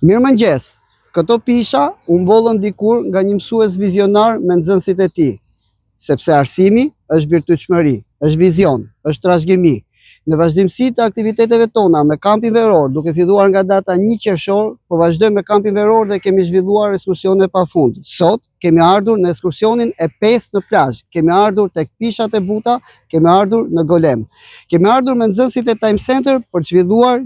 Mirëmëngjes. Këto pisha u mbollën dikur nga një mësues vizionar me nxënësit e tij, sepse arsimi është virtytshmëri, është vizion, është trashëgimi. Në vazhdimsi të aktiviteteve tona me kampin veror, duke filluar nga data 1 qershor, po vazhdojmë me kampin veror dhe kemi zhvilluar ekskursione pafund. Sot kemi ardhur në ekskursionin e 5 në plazh, kemi ardhur tek pishat e buta, kemi ardhur në Golem. Kemi ardhur me nxënësit e Time Center për të zhvilluar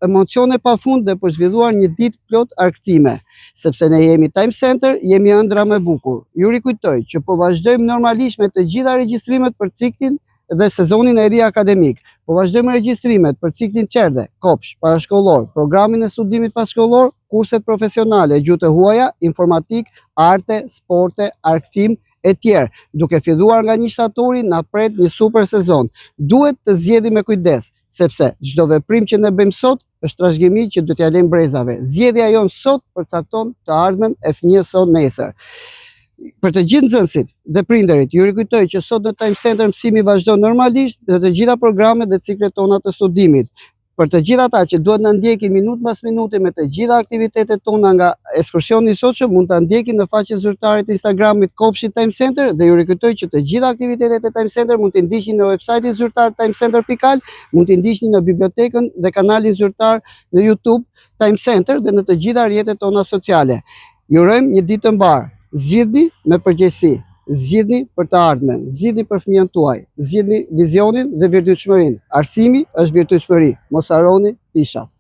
emocione pafund dhe për të zhvilluar një ditë plot argëtime, sepse ne jemi Time Center, jemi ëndra më bukur. Ju rikujtoj që po vazhdojmë normalisht me të gjitha regjistrimet për ciklin dhe sezonin e ri akademik. Po vazhdojmë regjistrimet për ciklin qerdhe, kopsh, parashkollor, programin e studimit pashkollor, kurset profesionale, gjuhë të huaja, informatik, arte, sporte, argëtim e tjerë. Duke filluar nga 1 shtatori na pret një super sezon. Duhet të zgjedhim me kujdes, sepse çdo veprim që ne bëjmë sot është trashëgimi që do t'ja lejmë brezave. Zgjedhja jon sot përcakton të ardhmen e fëmijës son nesër. Për të gjithë nxënësit dhe prindërit, ju rikujtoj që sot në Time Center mësimi vazhdon normalisht dhe të gjitha programet dhe ciklet tona të studimit. Për të gjithë ata që duhet na ndjekin minutë pas minute me të gjitha aktivitetet tona nga ekskursioni i sotshëm, mund ta ndjekin në faqen zyrtare të Instagramit Kopshit Time Center dhe ju rikujtoj që të gjitha aktivitetet e Time Center mund t'i ndiqni në websajtin zyrtar timecenter.al, mund t'i ndiqni në bibliotekën dhe kanalin zyrtar në YouTube Time Center dhe në të gjitha rrjetet tona sociale. Ju urojmë një ditë të mbar. Zgjidhni me përgjegjësi, zgjidhni për të ardhmen, zgjidhni për fëmijën tuaj, zgjidhni vizionin dhe virtytshmërinë. Arsimi është virtytshmëri. Mos harroni pishat.